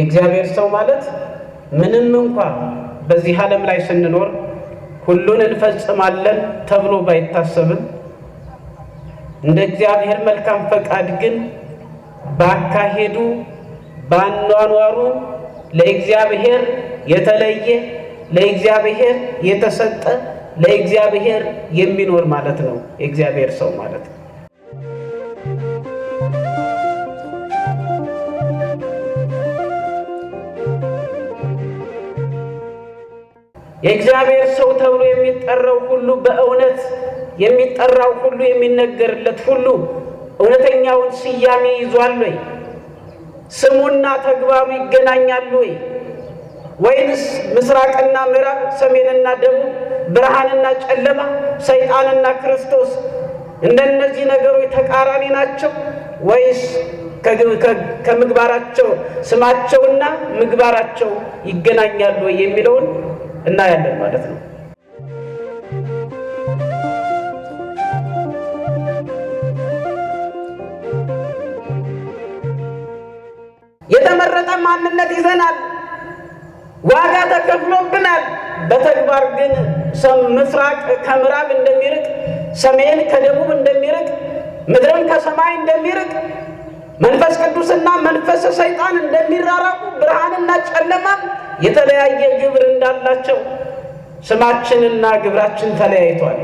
የእግዚአብሔር ሰው ማለት ምንም እንኳን በዚህ ዓለም ላይ ስንኖር ሁሉን እንፈጽማለን ተብሎ ባይታሰብም እንደ እግዚአብሔር መልካም ፈቃድ ግን ባካሄዱ ባኗኗሩ ለእግዚአብሔር የተለየ ለእግዚአብሔር የተሰጠ ለእግዚአብሔር የሚኖር ማለት ነው የእግዚአብሔር ሰው ማለት። የእግዚአብሔር ሰው ተብሎ የሚጠራው ሁሉ በእውነት የሚጠራው ሁሉ የሚነገርለት ሁሉ እውነተኛውን ስያሜ ይዟል ወይ? ስሙና ተግባሩ ይገናኛል ወይ? ወይንስ ምስራቅና ምዕራብ፣ ሰሜንና ደቡብ፣ ብርሃንና ጨለማ፣ ሰይጣንና ክርስቶስ እንደነዚህ ነገሮች ተቃራኒ ናቸው? ወይስ ከምግባራቸው ስማቸውና ምግባራቸው ይገናኛሉ ወይ የሚለውን እናያለን ማለት ነው። የተመረጠ ማንነት ይዘናል። ዋጋ ተከፍሎብናል። በተግባር ግን ምስራቅ ከምዕራብ እንደሚርቅ፣ ሰሜን ከደቡብ እንደሚርቅ፣ ምድርም ከሰማይ እንደሚርቅ፣ መንፈስ ቅዱስና መንፈስ ሰይጣን እንደሚራራቁ፣ ብርሃንና ጨለማ የተለያየ ግብር እንዳላቸው ስማችንና ግብራችን ተለያይቷል።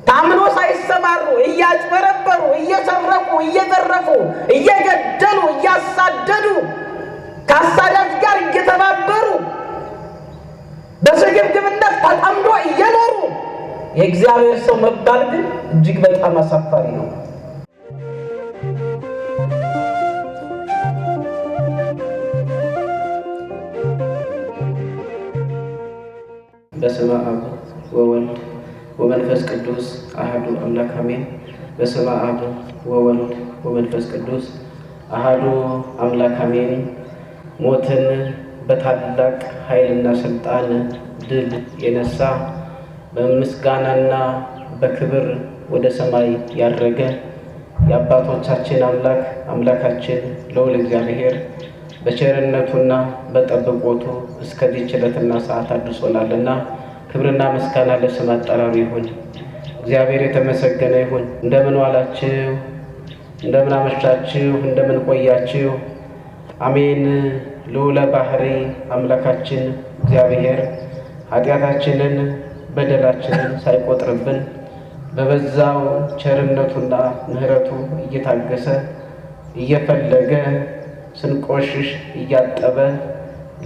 ታምኖ ሳይሰማሩ እያጭበረበሩ እየሰረቁ እየዘረፉ እየገደሉ እያሳደዱ ከአሳዳጅ ጋር እየተባበሩ በስግብግብነት ተጠምዶ እየኖሩ የእግዚአብሔር ሰው መባል ግን እጅግ በጣም አሳፋሪ ነው። በስመ አብ ወወልድ ወመንፈስ ቅዱስ አሐዱ አምላክ አሜን። በስመ አብ ወወልድ ወመንፈስ ቅዱስ አሐዱ አምላክ አሜን። ሞትን በታላቅ ኃይልና ስልጣን ድል የነሳ በምስጋናና በክብር ወደ ሰማይ ያረገ የአባቶቻችን አምላክ አምላካችን ልዑል እግዚአብሔር በቸርነቱና በጠብቆቱ እስከዚህ ዕለትና ሰዓት አድርሶናልና ክብርና ምስጋና ለስም አጠራሩ ይሁን። እግዚአብሔር የተመሰገነ ይሁን። እንደምን ዋላችሁ? እንደምን አመሻችሁ? እንደምን ቆያችሁ? አሜን። ልዑለ ባህሪ አምላካችን እግዚአብሔር ኃጢአታችንን በደላችንን ሳይቆጥርብን በበዛው ቸርነቱና ምሕረቱ እየታገሰ እየፈለገ ስንቆሽሽ እያጠበ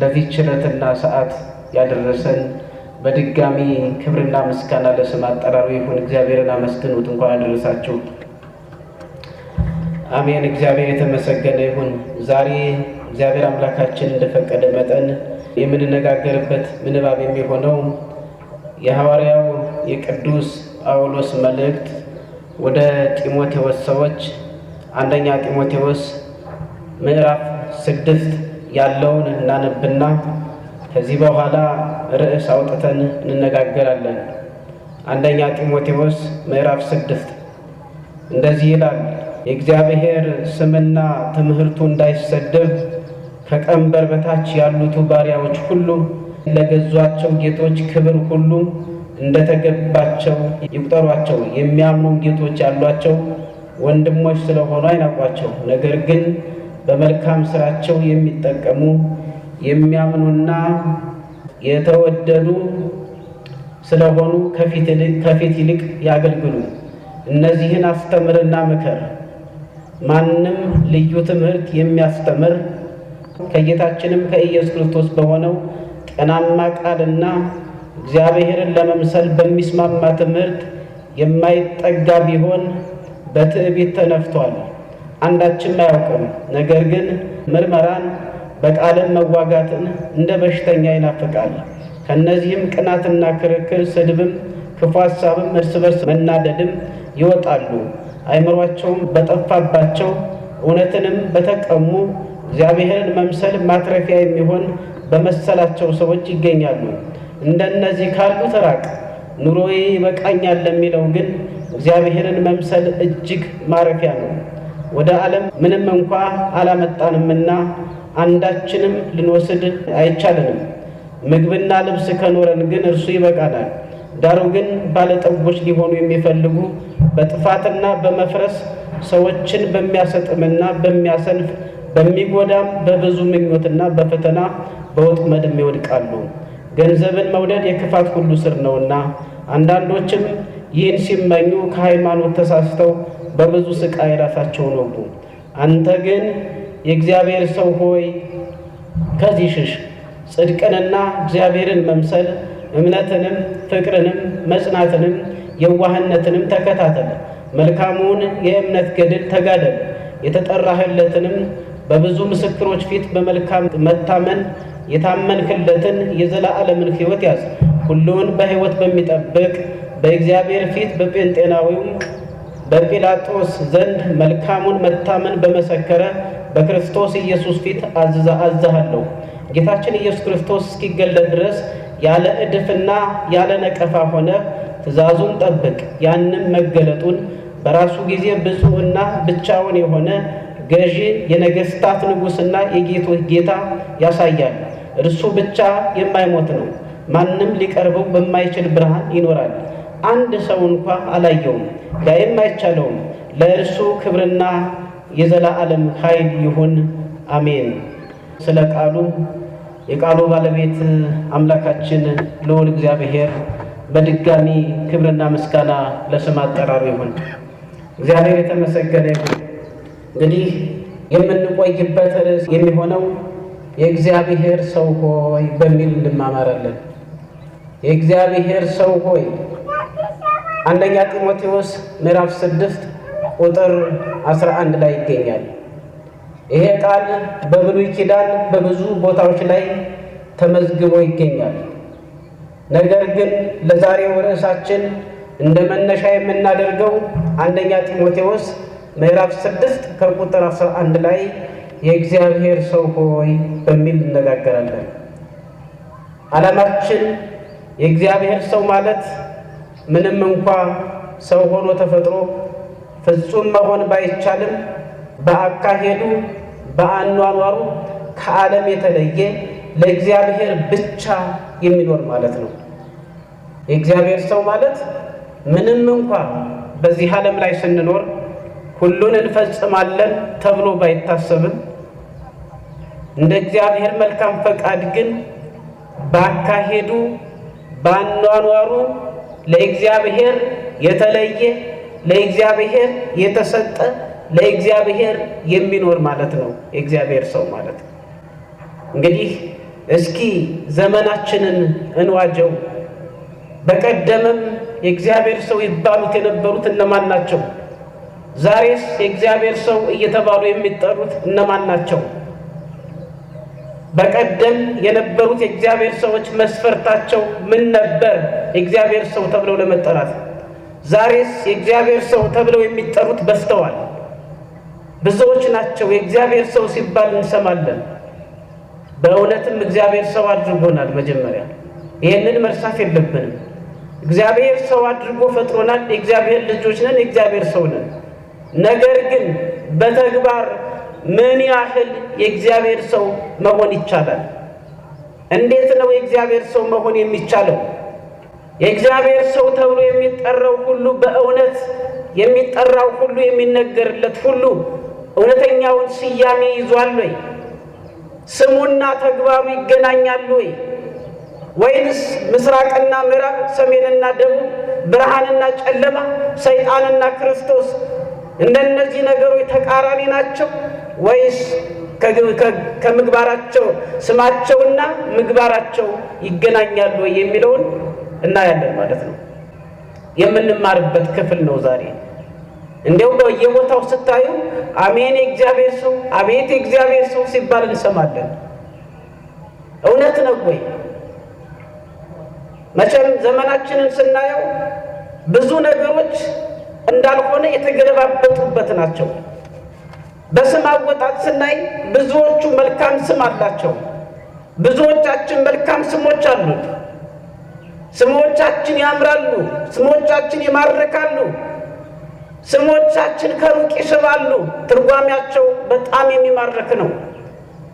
ለዚህች ዕለትና ሰዓት ያደረሰን በድጋሚ ክብርና ምስጋና ለስም አጠራሩ ይሁን። እግዚአብሔርን አመስግኑት። እንኳን አደረሳችሁ። አሜን። እግዚአብሔር የተመሰገነ ይሁን። ዛሬ እግዚአብሔር አምላካችን እንደፈቀደ መጠን የምንነጋገርበት ምንባብ የሚሆነው የሐዋርያው የቅዱስ ጳውሎስ መልእክት ወደ ጢሞቴዎስ ሰዎች አንደኛ ጢሞቴዎስ ምዕራፍ 6 ያለውን እናነብና ከዚህ በኋላ ርዕስ አውጥተን እንነጋገራለን። አንደኛ ጢሞቴዎስ ምዕራፍ 6 እንደዚህ ይላል። የእግዚአብሔር ስምና ትምህርቱ እንዳይሰደብ ከቀንበር በታች ያሉት ባሪያዎች ሁሉ ለገዟቸው ጌቶች ክብር ሁሉ እንደተገባቸው ይቁጠሯቸው። የሚያምኑ ጌቶች ያሏቸው ወንድሞች ስለሆኑ አይናቋቸው። ነገር ግን በመልካም ስራቸው የሚጠቀሙ የሚያምኑና የተወደዱ ስለሆኑ ከፊት ይልቅ ያገልግሉ። እነዚህን አስተምርና ምከር። ማንም ልዩ ትምህርት የሚያስተምር ከጌታችንም ከኢየሱስ ክርስቶስ በሆነው ጤናማ ቃልና እግዚአብሔርን ለመምሰል በሚስማማ ትምህርት የማይጠጋ ቢሆን በትዕቢት ተነፍቷል፣ አንዳችም አያውቅም። ነገር ግን ምርመራን በቃልም መዋጋትን እንደ በሽተኛ ይናፍቃል። ከእነዚህም ቅናትና ክርክር፣ ስድብም፣ ክፉ ሐሳብም፣ እርስ በርስ መናደድም ይወጣሉ። አእምሯቸውም በጠፋባቸው እውነትንም በተቀሙ እግዚአብሔርን መምሰል ማትረፊያ የሚሆን በመሰላቸው ሰዎች ይገኛሉ። እንደነዚህ ካሉት ራቅ። ኑሮዬ ይበቃኛል ለሚለው ግን እግዚአብሔርን መምሰል እጅግ ማረፊያ ነው። ወደ ዓለም ምንም እንኳ አላመጣንምና አንዳችንም ልንወስድ አይቻለንም። ምግብና ልብስ ከኖረን ግን እርሱ ይበቃናል። ዳሩ ግን ባለጠጎች ሊሆኑ የሚፈልጉ በጥፋትና በመፍረስ ሰዎችን በሚያሰጥምና በሚያሰንፍ በሚጎዳም በብዙ ምኞትና በፈተና በወጥመድም ይወድቃሉ። ገንዘብን መውደድ የክፋት ሁሉ ስር ነውና አንዳንዶችም ይህን ሲመኙ ከሃይማኖት ተሳስተው በብዙ ስቃይ ራሳቸውን ወጉ። አንተ ግን የእግዚአብሔር ሰው ሆይ ከዚህ ሽሽ። ጽድቅንና እግዚአብሔርን መምሰል እምነትንም ፍቅርንም መጽናትንም የዋህነትንም ተከታተል። መልካሙን የእምነት ገድል ተጋደል። የተጠራህለትንም በብዙ ምስክሮች ፊት በመልካም መታመን የታመንክለትን የዘላለምን ሕይወት ያዝ። ሁሉን በሕይወት በሚጠብቅ በእግዚአብሔር ፊት በጴንጤናዊውም በጲላጦስ ዘንድ መልካሙን መታመን በመሰከረ በክርስቶስ ኢየሱስ ፊት አዝሃለሁ። ጌታችን ኢየሱስ ክርስቶስ እስኪገለጥ ድረስ ያለ እድፍና ያለ ነቀፋ ሆነ ትእዛዙን ጠብቅ። ያንም መገለጡን በራሱ ጊዜ ብፁዕና ብቻውን የሆነ ገዢ የነገስታት ንጉሥና የጌቶች ጌታ ያሳያል። እርሱ ብቻ የማይሞት ነው። ማንም ሊቀርበው በማይችል ብርሃን ይኖራል። አንድ ሰው እንኳ አላየውም፣ ሊያይም አይቻለውም። ለእርሱ ክብርና የዘላለም ኃይል ይሁን፣ አሜን። ስለ ቃሉ የቃሉ ባለቤት አምላካችን ልዑል እግዚአብሔር በድጋሚ ክብርና ምስጋና ለስም አጠራሩ ይሁን። እግዚአብሔር የተመሰገነ ይሁን። እንግዲህ የምንቆይበት ርዕስ የሚሆነው የእግዚአብሔር ሰው ሆይ በሚል እንማማራለን። የእግዚአብሔር ሰው ሆይ አንደኛ ጢሞቴዎስ ምዕራፍ 6 ቁጥር 11 ላይ ይገኛል። ይሄ ቃል በብሉይ ኪዳን በብዙ ቦታዎች ላይ ተመዝግቦ ይገኛል። ነገር ግን ለዛሬው ርዕሳችን እንደ መነሻ የምናደርገው አንደኛ ጢሞቴዎስ ምዕራፍ 6 ከቁጥር 11 ላይ የእግዚአብሔር ሰው ሆይ በሚል እንነጋገራለን። ዓላማችን የእግዚአብሔር ሰው ማለት ምንም እንኳ ሰው ሆኖ ተፈጥሮ ፍጹም መሆን ባይቻልም በአካሄዱ በአኗኗሩ ከዓለም የተለየ ለእግዚአብሔር ብቻ የሚኖር ማለት ነው። የእግዚአብሔር ሰው ማለት ምንም እንኳ በዚህ ዓለም ላይ ስንኖር ሁሉን እንፈጽማለን ተብሎ ባይታሰብም እንደ እግዚአብሔር መልካም ፈቃድ ግን በአካሄዱ በአኗኗሩ ለእግዚአብሔር የተለየ ለእግዚአብሔር የተሰጠ ለእግዚአብሔር የሚኖር ማለት ነው የእግዚአብሔር ሰው ማለት። እንግዲህ እስኪ ዘመናችንን እንዋጀው። በቀደምም የእግዚአብሔር ሰው ይባሉት የነበሩት እነማን ናቸው? ዛሬስ የእግዚአብሔር ሰው እየተባሉ የሚጠሩት እነማን ናቸው? በቀደም የነበሩት የእግዚአብሔር ሰዎች መስፈርታቸው ምን ነበር የእግዚአብሔር ሰው ተብለው ለመጠራት? ዛሬስ የእግዚአብሔር ሰው ተብለው የሚጠሩት በዝተዋል። ብዙዎች ናቸው። የእግዚአብሔር ሰው ሲባል እንሰማለን። በእውነትም እግዚአብሔር ሰው አድርጎናል። መጀመሪያ ይህንን መርሳት የለብንም። እግዚአብሔር ሰው አድርጎ ፈጥሮናል። የእግዚአብሔር ልጆች ነን፣ የእግዚአብሔር ሰው ነን። ነገር ግን በተግባር ምን ያህል የእግዚአብሔር ሰው መሆን ይቻላል? እንዴት ነው የእግዚአብሔር ሰው መሆን የሚቻለው? የእግዚአብሔር ሰው ተብሎ የሚጠራው ሁሉ በእውነት የሚጠራው ሁሉ የሚነገርለት ሁሉ እውነተኛውን ስያሜ ይዟል ወይ? ስሙና ተግባሩ ይገናኛሉ ወይ? ወይንስ ምስራቅና ምዕራብ፣ ሰሜንና ደቡብ፣ ብርሃንና ጨለማ፣ ሰይጣንና ክርስቶስ እንደነዚህ ነገሮች ተቃራኒ ናቸው? ወይስ ከምግባራቸው ስማቸውና ምግባራቸው ይገናኛሉ ወይ የሚለውን እናያለን ማለት ነው። የምንማርበት ክፍል ነው ዛሬ። እንዲያው በየቦታው ስታዩ አሜን የእግዚአብሔር ሰው፣ አቤት የእግዚአብሔር ሰው ሲባል እንሰማለን። እውነት ነው ወይ? መቼም ዘመናችንን ስናየው ብዙ ነገሮች እንዳልሆነ የተገለባበጡበት ናቸው። በስም አወጣጥ ስናይ ብዙዎቹ መልካም ስም አላቸው። ብዙዎቻችን መልካም ስሞች አሉን። ስሞቻችን ያምራሉ፣ ስሞቻችን ይማርካሉ፣ ስሞቻችን ከሩቅ ይስባሉ። ትርጓሜያቸው በጣም የሚማርክ ነው።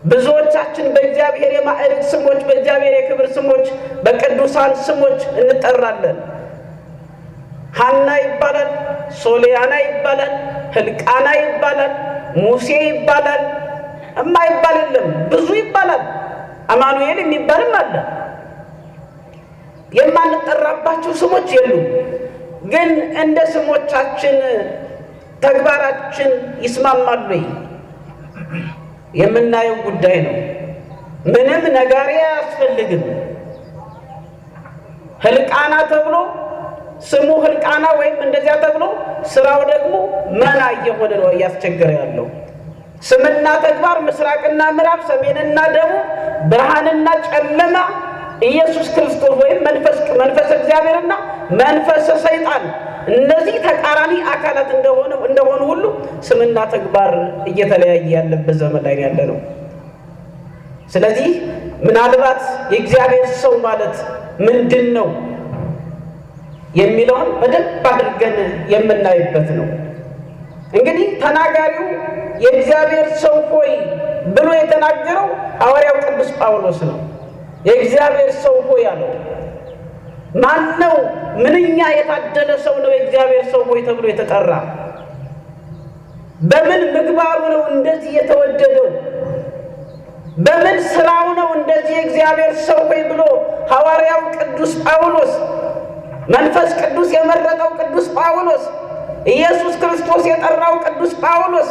ብዙዎቻችን በእግዚአብሔር የማዕረግ ስሞች፣ በእግዚአብሔር የክብር ስሞች፣ በቅዱሳን ስሞች እንጠራለን። ሐና ይባላል፣ ሶሊያና ይባላል፣ ሕልቃና ይባላል፣ ሙሴ ይባላል። የማይባል የለም፣ ብዙ ይባላል። አማኑኤል የሚባልም አለ። የማንጠራባቸው ስሞች የሉም። ግን እንደ ስሞቻችን ተግባራችን ይስማማሉ ወይ? የምናየው ጉዳይ ነው። ምንም ነጋሪ አያስፈልግም። ሕልቃና ተብሎ ስሙ ሕልቃና ወይም እንደዚያ ተብሎ ስራው ደግሞ መና እየሆነ ነው እያስቸገረ ያለው። ስምና ተግባር ምስራቅና ምዕራብ፣ ሰሜንና ደቡብ፣ ብርሃንና ጨለማ፣ ኢየሱስ ክርስቶስ ወይም መንፈስ እግዚአብሔርና መንፈስ ሰይጣን፣ እነዚህ ተቃራኒ አካላት እንደሆኑ ሁሉ ስምና ተግባር እየተለያየ ያለበት ዘመን ላይ ያለ ነው። ስለዚህ ምናልባት የእግዚአብሔር ሰው ማለት ምንድን ነው የሚለውን በደንብ አድርገን የምናይበት ነው። እንግዲህ ተናጋሪው የእግዚአብሔር ሰው ሆይ ብሎ የተናገረው ሐዋርያው ቅዱስ ጳውሎስ ነው። የእግዚአብሔር ሰው ሆይ አለው። ማን ነው? ምንኛ የታደለ ሰው ነው የእግዚአብሔር ሰው ሆይ ተብሎ የተጠራ? በምን ምግባሩ ነው እንደዚህ የተወደደው? በምን ስራው ነው እንደዚህ የእግዚአብሔር ሰው ሆይ ብሎ ሐዋርያው ቅዱስ ጳውሎስ፣ መንፈስ ቅዱስ የመረጠው ቅዱስ ጳውሎስ፣ ኢየሱስ ክርስቶስ የጠራው ቅዱስ ጳውሎስ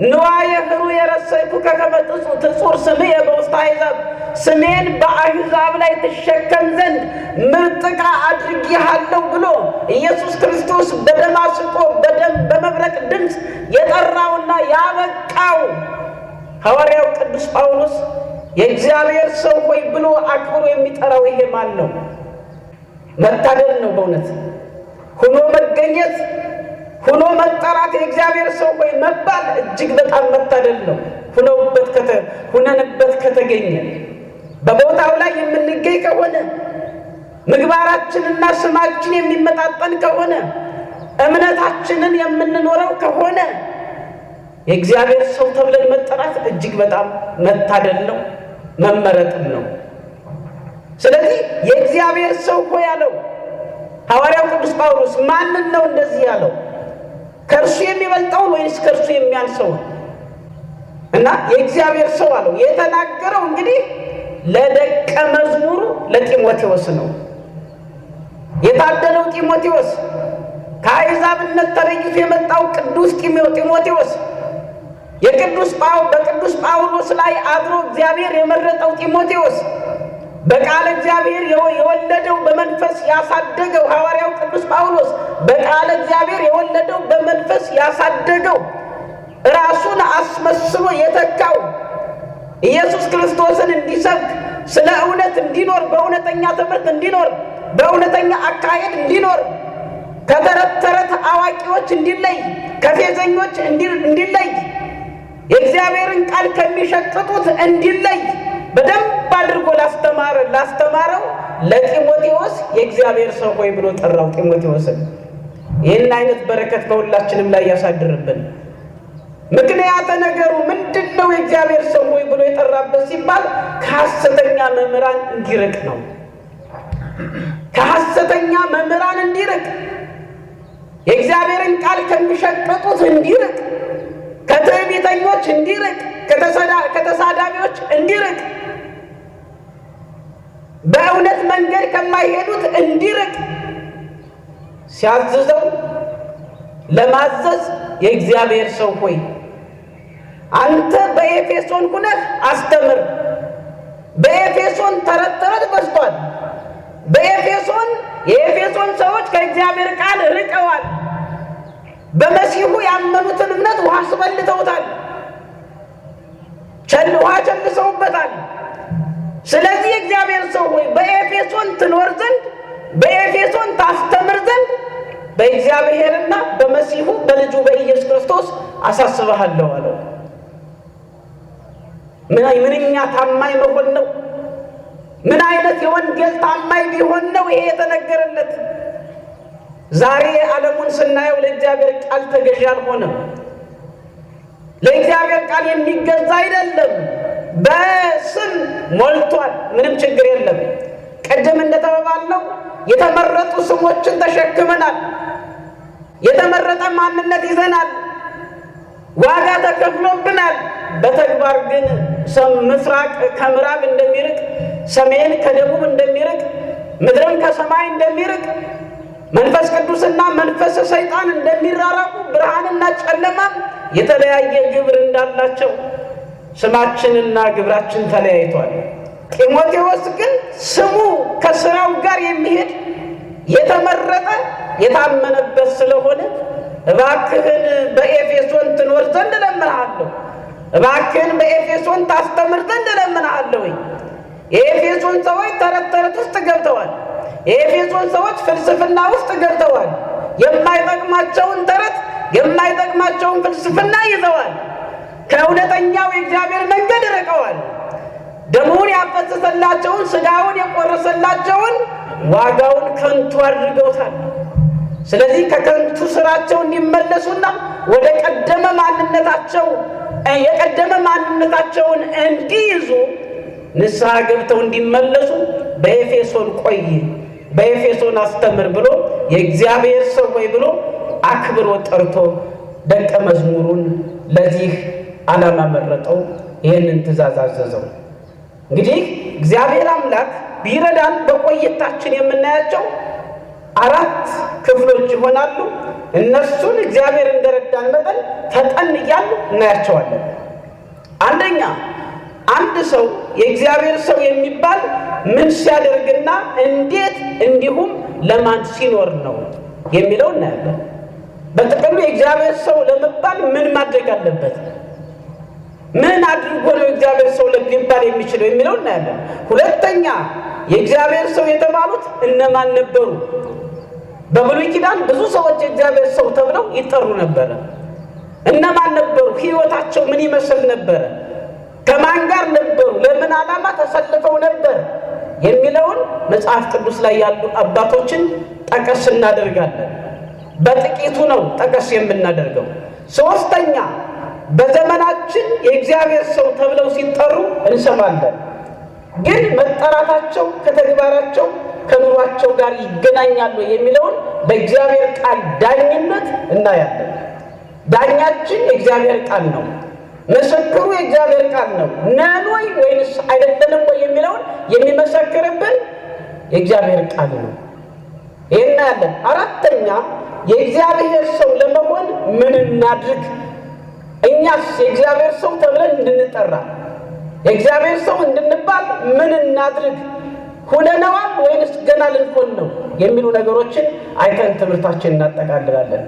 ንዋየ ኅሩየ ረሰይኩከ ከመ ትጹር ስምየ በውስተ አሕዛብ፣ ስሜን በአሕዛብ ላይ ትሸከም ዘንድ ምርጥ ዕቃ አድርጌሃለሁ ብሎ ኢየሱስ ክርስቶስ በደማስቆ በመብረቅ ድምፅ የጠራውና ያበቃው ሐዋርያው ቅዱስ ጳውሎስ የእግዚአብሔር ሰው ሆይ ብሎ አክብሮ የሚጠራው ይሄ ማን ነው? መታደል ነው በእውነት ሆኖ መገኘት፣ ሆኖ መጠራት፣ የእግዚአብሔር ሰው ሆይ መባል እጅግ በጣም መታደል ነው። ሁነንበት ከተገኘ በቦታው ላይ የምንገኝ ከሆነ ምግባራችንና ስማችን የሚመጣጠን ከሆነ እምነታችንን የምንኖረው ከሆነ የእግዚአብሔር ሰው ተብለን መጠራት እጅግ በጣም መታደል ነው፣ መመረጥም ነው። ስለዚህ የእግዚአብሔር ሰው ሆይ ያለው ሐዋርያው ቅዱስ ጳውሎስ ማንን ነው እንደዚህ ያለው? ከእርሱ የሚበልጠውን ወይስ ከእርሱ የሚያንሰውን? እና የእግዚአብሔር ሰው አለው። የተናገረው እንግዲህ ለደቀ መዝሙሩ ለጢሞቴዎስ ነው። የታደለው ጢሞቴዎስ፣ ከአሕዛብነት ተለይቶ የመጣው ቅዱስ ጢሞቴዎስ፣ በቅዱስ ጳውሎስ ላይ አድሮ እግዚአብሔር የመረጠው ጢሞቴዎስ፣ በቃለ እግዚአብሔር የወለደው በመንፈስ ያሳደገው ሐዋርያው ቅዱስ ጳውሎስ፣ በቃለ እግዚአብሔር የወለደው በመንፈስ ያሳደገው ራሱን አስመስሎ የተካው ኢየሱስ ክርስቶስን እንዲሰብክ፣ ስለ እውነት እንዲኖር፣ በእውነተኛ ትምህርት እንዲኖር፣ በእውነተኛ አካሄድ እንዲኖር፣ ከተረት ተረት አዋቂዎች እንዲለይ፣ ከፌዘኞች እንዲለይ፣ የእግዚአብሔርን ቃል ከሚሸቅጡት እንዲለይ በደንብ አድርጎ ላስተማረው ለጢሞቴዎስ የእግዚአብሔር ሰው ሆይ ብሎ ጠራው ጢሞቴዎስን። ይህን አይነት በረከት በሁላችንም ላይ ያሳድርብን። ምክንያተ ነገሩ ምንድን ነው? የእግዚአብሔር ሰው ሆይ ብሎ የጠራበት ሲባል ከሐሰተኛ መምህራን እንዲርቅ ነው። ከሐሰተኛ መምህራን እንዲርቅ፣ የእግዚአብሔርን ቃል ከሚሸቅጡት እንዲርቅ፣ ከትዕቢተኞች እንዲርቅ፣ ከተሳዳቢዎች እንዲርቅ፣ በእውነት መንገድ ከማይሄዱት እንዲርቅ ሲያዝዘው ለማዘዝ የእግዚአብሔር ሰው ሆይ አንተ በኤፌሶን ሁነህ አስተምር። በኤፌሶን ተረት በዝቷል። የኤፌሶን ሰዎች ከእግዚአብሔር ቃል ርቀዋል። በመሲሁ ያመኑትን እምነት ውሃ አስበልተውታል፣ ውሃ ቸልሰውበታል። ስለዚህ የእግዚአብሔር ሰው ሆይ በኤፌሶን ትኖር ዘንድ፣ በኤፌሶን ታስተምር ዘንድ በእግዚአብሔርና በመሲሁ በልጁ በኢየሱስ ክርስቶስ አሳስበሃለሁ አለው። ምንኛ ታማኝ መሆን ነው! ምን አይነት የወንጌል ታማኝ ቢሆን ነው ይሄ የተነገረለት? ዛሬ ዓለሙን ስናየው ለእግዚአብሔር ቃል ተገዥ አልሆነም። ለእግዚአብሔር ቃል የሚገዛ አይደለም። በስም ሞልቷል። ምንም ችግር የለም። ቀደም እንደተባባልነው የተመረጡ ስሞችን ተሸክመናል። የተመረጠ ማንነት ይዘናል። ዋጋ ተከፍሎብናል። በተግባር ግን ምስራቅ ከምዕራብ እንደሚርቅ፣ ሰሜን ከደቡብ እንደሚርቅ፣ ምድርም ከሰማይ እንደሚርቅ፣ መንፈስ ቅዱስና መንፈስ ሰይጣን እንደሚራራቁ፣ ብርሃንና ጨለማም የተለያየ ግብር እንዳላቸው ስማችንና ግብራችን ተለያይቷል። ጢሞቴዎስ ግን ስሙ ከስራው ጋር የሚሄድ የተመረጠ የታመነበት ስለሆነ እባክህን በኤፌሶን ትኖር ዘንድ እለምንሃለሁ፣ እባክህን በኤፌሶን ታስተምር ዘንድ እለምንሃለሁ። የኤፌሶን ሰዎች ተረት ተረት ውስጥ ገብተዋል። የኤፌሶን ሰዎች ፍልስፍና ውስጥ ገብተዋል። የማይጠቅማቸውን ተረት የማይጠቅማቸውን ፍልስፍና ይዘዋል። ከእውነተኛው የእግዚአብሔር መንገድ ርቀዋል። ደሙን ያፈሰሰላቸውን ሥጋውን የቆረሰላቸውን ዋጋውን ከንቱ አድርገውታል። ስለዚህ ከከንቱ ስራቸው እንዲመለሱና ወደ ቀደመ ማንነታቸው የቀደመ ማንነታቸውን እንዲይዙ ንስሐ ገብተው እንዲመለሱ በኤፌሶን ቆይ፣ በኤፌሶን አስተምር ብሎ የእግዚአብሔር ሰው ወይ ብሎ አክብሮ ጠርቶ ደቀ መዝሙሩን ለዚህ ዓላማ መረጠው። ይህንን ትእዛዝ አዘዘው። እንግዲህ እግዚአብሔር አምላክ ቢረዳን በቆይታችን የምናያቸው 4 ክፍሎች ይሆናሉ። እነሱን እግዚአብሔር እንደረዳን መጠን ፈጠን እያሉ እናያቸዋለን። አንደኛ፣ አንድ ሰው የእግዚአብሔር ሰው የሚባል ምን ሲያደርግና እንዴት እንዲሁም ለማን ሲኖር ነው የሚለው እናያለን። በጥቅሉ የእግዚአብሔር ሰው ለመባል ምን ማድረግ አለበት? ምን አድርጎ ነው የእግዚአብሔር ሰው ሊባል የሚችለው የሚለው እናያለን። ሁለተኛ፣ የእግዚአብሔር ሰው የተባሉት እነማን ነበሩ? በብሉይ ኪዳን ብዙ ሰዎች የእግዚአብሔር ሰው ተብለው ይጠሩ ነበረ። እነማን ነበሩ? ሕይወታቸው ምን ይመስል ነበረ? ከማን ጋር ነበሩ? ለምን ዓላማ ተሰልፈው ነበር? የሚለውን መጽሐፍ ቅዱስ ላይ ያሉ አባቶችን ጠቀስ እናደርጋለን። በጥቂቱ ነው ጠቀስ የምናደርገው። ሶስተኛ፣ በዘመናችን የእግዚአብሔር ሰው ተብለው ሲጠሩ እንሰማለን። ግን መጠራታቸው ከተግባራቸው ከኑሯቸው ጋር ይገናኛሉ የሚለውን በእግዚአብሔር ቃል ዳኝነት እናያለን። ዳኛችን የእግዚአብሔር ቃል ነው። ምስክሩ የእግዚአብሔር ቃል ነው። ነን ወይ ወይንስ አይደለንም ወይ የሚለውን የሚመሰክርብን የእግዚአብሔር ቃል ነው። ይህን እናያለን። አራተኛ፣ የእግዚአብሔር ሰው ለመሆን ምን እናድርግ? እኛስ የእግዚአብሔር ሰው ተብለን እንድንጠራ የእግዚአብሔር ሰው እንድንባል ምን እናድርግ? ሁነነዋል ወይንስ ገና ልንሆን ነው የሚሉ ነገሮችን አይተን ትምህርታችንን እናጠቃልላለን።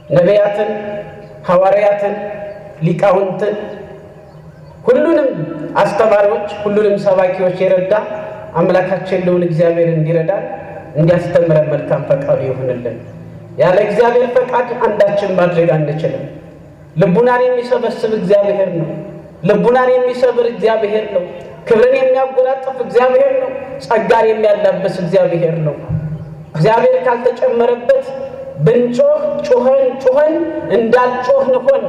ነቢያትን፣ ሐዋርያትን፣ ሊቃውንትን፣ ሁሉንም አስተማሪዎች፣ ሁሉንም ሰባኪዎች የረዳ አምላካችን ልዑል እግዚአብሔር እንዲረዳን እንዲያስተምረን መልካም ፈቃዱ ይሁንልን። ያለ እግዚአብሔር ፈቃድ አንዳችን ማድረግ አንችልም። ልቡናን የሚሰበስብ እግዚአብሔር ነው። ልቡናን የሚሰብር እግዚአብሔር ነው። ክብርን የሚያጎናጽፍ እግዚአብሔር ነው። ጸጋን የሚያላብስ እግዚአብሔር ነው። እግዚአብሔር ካልተጨመረበት ብንጮህ ጩኸን እንዳልጮህን ሆን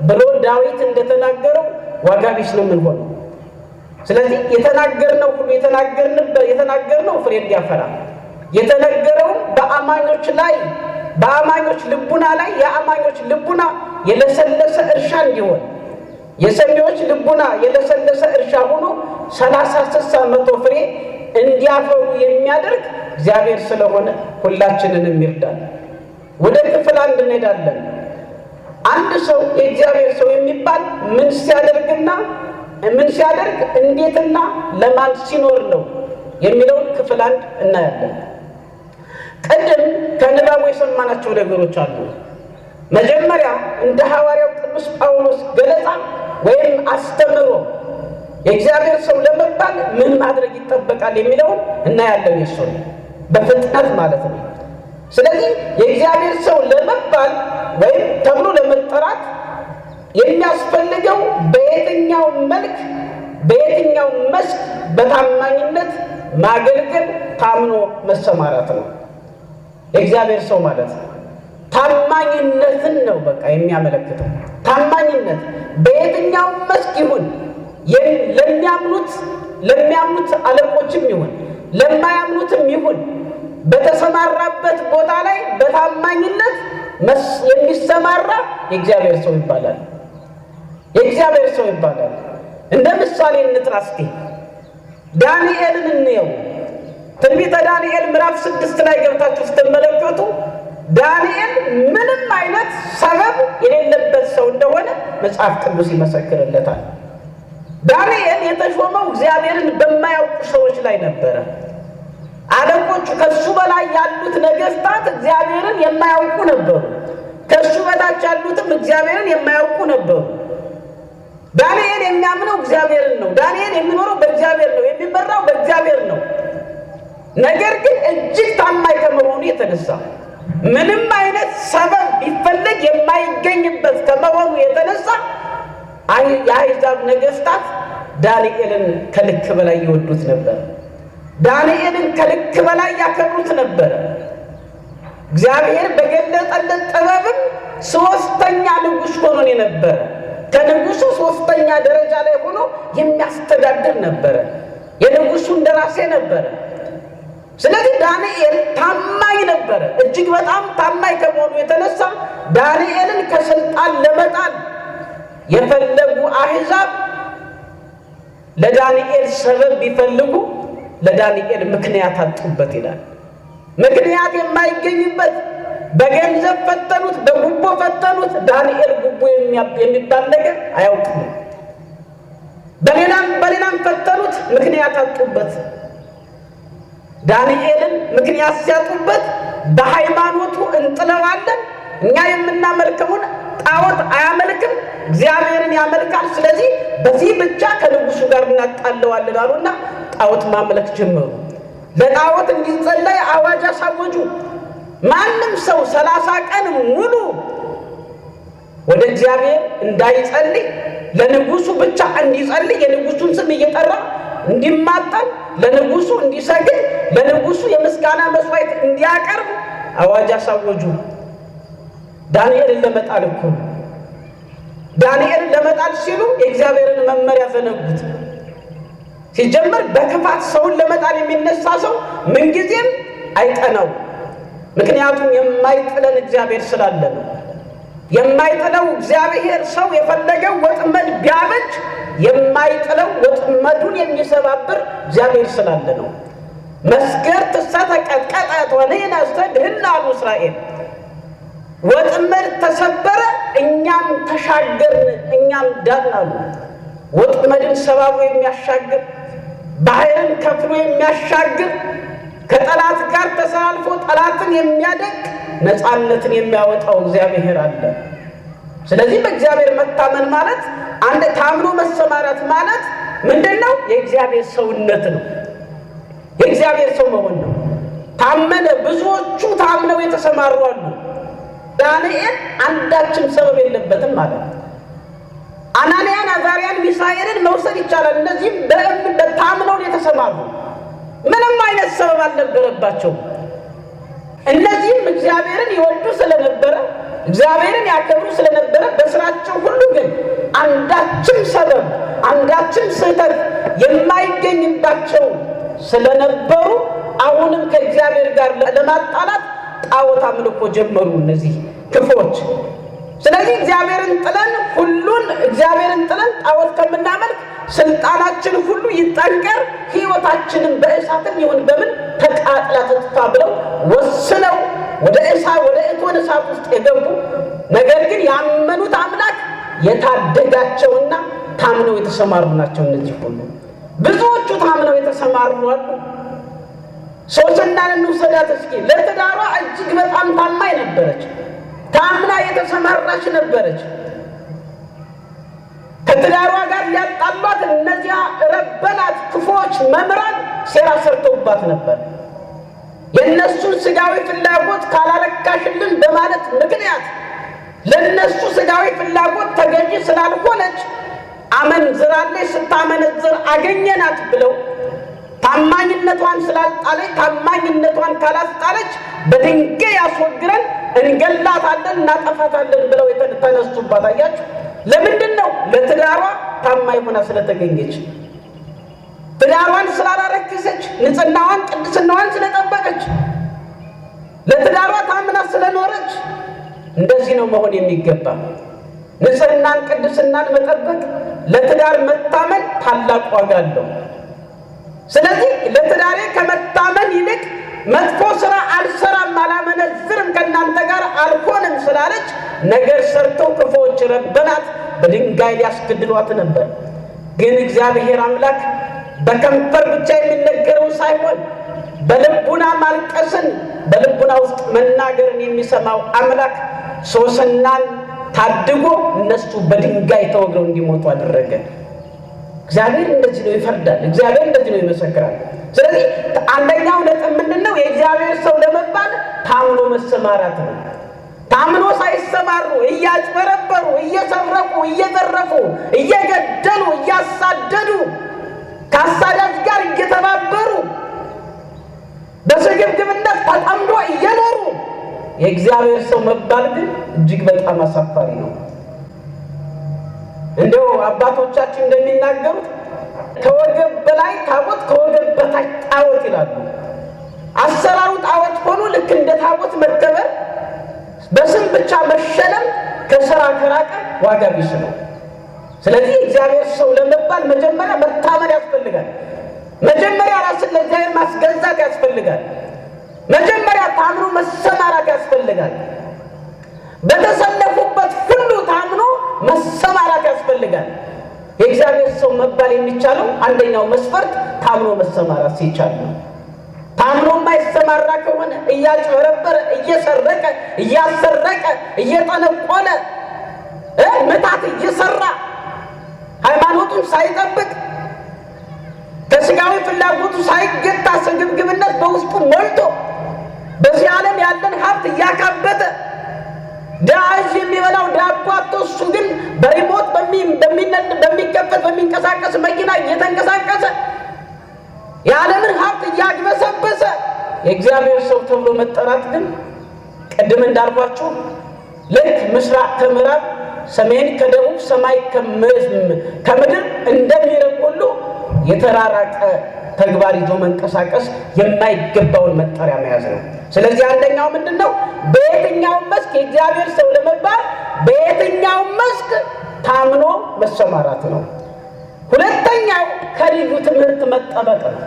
ብሎ ዳዊት እንደተናገረው ዋጋ ቢስ ነው የምንሆነው። ስለዚህ የተናገርነው ሁሉ የተናገርነው ፍሬ እንዲያፈራ የተነገረው በአማኞች ላይ በአማኞች ልቡና ላይ የአማኞች ልቡና የለሰለሰ እርሻ እንዲሆን የሰሚዎች ልቡና የለሰለሰ እርሻ ሆኖ 30፣ 60፣ 100 ፍሬ እንዲያፈሩ የሚያደርግ እግዚአብሔር ስለሆነ ሁላችንንም ይርዳል። ወደ ክፍል 1 እንሄዳለን። አንድ ሰው የእግዚአብሔር ሰው የሚባል ምን ሲያደርግ እንዴትና ለማን ሲኖር ነው የሚለውን ክፍል 1 እናያለን። ቀደም ከንባቡ የሰማናቸው ነገሮች አሉ። መጀመሪያ እንደ ሐዋርያው ቅዱስ ጳውሎስ ገለጻ ወይም አስተምሮ የእግዚአብሔር ሰው ለመባል ምን ማድረግ ይጠበቃል የሚለውን እናያለን። እሱን በፍጥነት ማለት ነው። ስለዚህ የእግዚአብሔር ሰው ለመባል ወይም ተብሎ ለመጠራት የሚያስፈልገው በየትኛው መልክ በየትኛው መስክ በታማኝነት ማገልገል ታምኖ መሰማራት ነው። የእግዚአብሔር ሰው ማለት ታማኝነትን ነው በቃ የሚያመለክተው። ታማኝነት በየትኛው መስክ ይሁን ለሚያምኑት አለቆችም ይሁን ለማያምኑትም ይሁን በተሰማራበት ቦታ ላይ በታማኝነት የሚሰማራ የእግዚአብሔር ሰው ይባላል። የእግዚአብሔር ሰው ይባላል። እንደ ምሳሌ እንጥራ እስኪ ዳንኤልን እንየው። ትንቢተ ዳንኤል ምዕራፍ 6 ላይ ገብታችሁ ስትመለከቱ ዳንኤል ምንም አይነት ሰበብ የሌለበት ሰው እንደሆነ መጽሐፍ ቅዱስ ይመሰክርለታል። ዳንኤል የተሾመው እግዚአብሔርን በማያውቁ ሰዎች ላይ ነበረ። አለቆቹ ከሱ በላይ ያሉት ነገስታት እግዚአብሔርን የማያውቁ ነበሩ። ከሱ በታች ያሉትም እግዚአብሔርን የማያውቁ ነበሩ። ዳንኤል የሚያምነው እግዚአብሔርን ነው። ዳንኤል የሚኖረው በእግዚአብሔር ነው። የሚመራው በእግዚአብሔር ነው። ነገር ግን እጅግ ታማኝ ከመሆኑ የተነሳ ምንም አይነት ሰበብ ቢፈለግ የማይገኝበት ከመሆኑ የተነሳ የአሕዛብ ነገስታት ዳንኤልን ከልክ በላይ ይወዱት ነበር። ዳንኤልን ከልክ በላይ ያከብሩት ነበር። እግዚአብሔር በገለጠለት ጥበብም ሶስተኛ ንጉሥ ሆኖ የነበረ ከንጉሱ ሶስተኛ ደረጃ ላይ ሆኖ የሚያስተዳድር ነበረ። የንጉሱ እንደራሴ ነበረ። ስለዚህ ዳንኤል ታማኝ ነበረ። እጅግ በጣም ታማኝ ከመሆኑ የተነሳ ዳንኤልን ከስልጣን ለመጣል የፈለጉ አሕዛብ ለዳንኤል ሰበብ ቢፈልጉ ለዳንኤል ምክንያት አጡበት ይላል። ምክንያት የማይገኝበት በገንዘብ ፈተኑት፣ በጉቦ ፈተኑት። ዳንኤል ጉቦ የሚባል ነገር አያውቅም። በሌላም ፈተኑት፣ ምክንያት አጡበት። ዳንኤልን ምክንያት ሲያጡበት በሃይማኖቱ እንጥለዋለን፣ እኛ የምናመልከውን ጣዖት አያመልክም፣ እግዚአብሔርን ያመልካል፣ ስለዚህ በዚህ ብቻ ከንጉሱ ጋር እናጣለዋለን አሉና ጣዖት ማምለክ ጀመሩ። ለጣዖት እንዲጸለይ አዋጅ አሳወጁ። ማንም ሰው 30 ቀን ሙሉ ወደ እግዚአብሔር እንዳይጸልይ ለንጉሱ ብቻ እንዲጸልይ የንጉሱን ስም እየጠራ እንዲማጠን ለንጉሱ እንዲሰግድ ለንጉሱ የምስጋና መስዋዕት እንዲያቀርብ አዋጅ አሳወጁ። ዳንኤልን ለመጣል እኮ ዳንኤልን ለመጣል ሲሉ የእግዚአብሔርን መመሪያ ዘነጉት። ሲጀመር በክፋት ሰውን ለመጣል የሚነሳ ሰው ምንጊዜም አይቀናው። ምክንያቱም የማይጥለን እግዚአብሔር ስላለ ነው። የማይጥለው እግዚአብሔር ሰው የፈለገው ወጥመድ ቢያበጅ የማይጥለው ወጥመዱን የሚሰባብር እግዚአብሔር ስላለ ነው። መስገር ተሰተቀጥቀጠት ወለና ሰድህና አሉ እስራኤል። ወጥመድ ተሰበረ፣ እኛም ተሻገርን፣ እኛም ዳን አሉ። ወጥመድን ሰባብሮ የሚያሻግር ባህርን ከፍሎ የሚያሻግር ከጠላት ጋር ተሰላልፎ ጠላትን የሚያደቅ ነፃነትን የሚያወጣው እግዚአብሔር አለ። ስለዚህ በእግዚአብሔር መታመን ማለት አንድ ታምኖ መሰማራት ማለት ምንድነው? የእግዚአብሔር ሰውነት ነው። የእግዚአብሔር ሰው መሆን ነው። ታመነ። ብዙዎቹ ታምነው የተሰማሩ አሉ። ዳንኤል አንዳችም ሰበብ የለበትም ማለት ነው። አናንያን፣ አዛርያን፣ ሚሳኤልን መውሰድ ይቻላል። እነዚህም በታምነው የተሰማሩ ምንም አይነት ሰበብ አልነበረባቸው። እነዚህም እግዚአብሔርን ይወዱ ስለነበረ እግዚአብሔርን ያከብሩ ስለነበረ በስራቸው ሁሉ ግን አንዳችም ሰበብ አንዳችም ስህተት የማይገኝባቸው ስለነበሩ አሁንም ከእግዚአብሔር ጋር ለማጣላት ጣዖት አምልኮ ጀመሩ እነዚህ ክፎች። ስለዚህ እግዚአብሔርን ጥለን ጣዖት ከምናመልክ ስልጣናችን ሁሉ ይጠንቀር፣ ሕይወታችንን በእሳትም ይሁን በምን ተቃጥላ ትጥፋ ብለው ወስነው ወደ እቶነ እሳት ውስጥ የገቡ ነገር ግን ያመኑት አምላክ የታደጋቸውና ታምነው የተሰማሩ ናቸው። እነዚህ ሁሉ ብዙዎቹ ታምነው የተሰማሩ አሉ። ሶስናን እንውሰዳት እስኪ። ለትዳሯ እጅግ በጣም ታማኝ ነበረች። ታምና የተሰማራች ነበረች። ከትዳሯ ጋር ሊያጣሏት እነዚያ ረበናት ክፉዎች መምህራን ሴራ ሰርተውባት ነበር። የእነሱን ስጋዊ ፍላጎት ካላለካሽልን በማለት ምክንያት ለእነሱ ስጋዊ ፍላጎት ተገዢ ስላልሆነች አመንዝራለች፣ ስታመነዝር አገኘናት ብለው ታማኝነቷን ስላልጣለች ታማኝነቷን ካላስጣለች በድንጋይ ያስወግረን እንገላታለን እናጠፋታለን ብለው የተነሱባት አያችሁ። ለምንድን ነው? ለትዳሯ ታማኝ ሆና ስለተገኘች፣ ትዳሯን ስላላረከሰች፣ ንጽህናዋን ቅድስናዋን ስለጠበቀች፣ ለትዳሯ ታምና ስለኖረች። እንደዚህ ነው መሆን የሚገባ። ንጽህናን ቅድስናን መጠበቅ ለትዳር መታመን ታላቅ ዋጋ አለው። ስለዚህ ለትዳሬ ከመታመን ይልቅ መጥፎ ስራ አልሰራም አላመነዝርም ከእናንተ ጋር አልሆንም ስላለች ነገር ሰርተው ክፉዎች ረበናት በድንጋይ ሊያስገድሏት ነበር። ግን እግዚአብሔር አምላክ በከንፈር ብቻ የሚነገረው ሳይሆን በልቡና ማልቀስን በልቡና ውስጥ መናገርን የሚሰማው አምላክ ሶስናን ታድጎ እነሱ በድንጋይ ተወግረው እንዲሞቱ አደረገ። እግዚአብሔር እንደዚህ ነው ይፈርዳል። እግዚአብሔር እንደዚህ ነው ይመሰክራል። ስለዚህ አንደኛው ነጥብ ምንድነው? የእግዚአብሔር ሰው ለመባል ታምኖ መሰማራት ነው። ታምኖ ሳይሰማሩ እያጭበረበሩ፣ እየሰረቁ፣ እየዘረፉ፣ እየገደሉ፣ እያሳደዱ ከአሳዳጅ ጋር እየተባበሩ በስግብግብነት ተጠምዶ እየኖሩ የእግዚአብሔር ሰው መባል ግን እጅግ በጣም አሳፋሪ ነው። እንደው አባቶቻችን እንደሚናገሩት ከወገብ በላይ ታቦት ከወገብ በታች ጣዖት ይላሉ። አሰራሩ ጣዖት ሆኖ ልክ እንደ ታቦት መከበር፣ በስም ብቻ መሸለም ከሥራ ከራቀ ዋጋ ቢስ ነው። ስለዚህ እግዚአብሔር ሰው ለመባል መጀመሪያ መታመን ያስፈልጋል። መጀመሪያ ራስን ለእግዚአብሔር ማስገዛት ያስፈልጋል። መጀመሪያ ታምኖ መሰማራት ያስፈልጋል። በተሰለፉበት ሁሉ ታምኖ መሰማራት ያስፈልጋል። የእግዚአብሔር ሰው መባል የሚቻለው አንደኛው መስፈርት ታምኖ መሰማራት ሲቻል ነው። ታምኖ የማይሰማራ ከሆነ እያጭበረበረ፣ እየሰረቀ፣ እያሰረቀ፣ እየጠነቆለ ምታት እየሰራ ሃይማኖቱን ሳይጠብቅ ከስጋዊ ፍላጎቱ ሳይገታ ስግብግብነት በውስጡ ሞልቶ በዚህ ዓለም ያለን ሀብት እያካበተ ዳዕሽ የሚበላው ዳቦ አጥቶ እሱ ግን በሪሞት በሚከፈት በሚንቀሳቀስ መኪና እየተንቀሳቀሰ የዓለምን ሀብት እያግበሰበሰ የእግዚአብሔር ሰው ተብሎ መጠራት ግን ቅድም እንዳልኳችሁ ልክ ምስራቅ ከምዕራብ፣ ሰሜን ከደቡብ፣ ሰማይ ከምድር እንደሚርቅ ሁሉ የተራራቀ ተግባር ይዞ መንቀሳቀስ የማይገባውን መጠሪያ መያዝ ነው። ስለዚህ አንደኛው ምንድነው? በየትኛውም መስክ የእግዚአብሔር ሰው ለመባል በየትኛውም መስክ ታምኖ መሰማራት ነው። ሁለተኛው ከልዩ ትምህርት መጠበቅ ነው።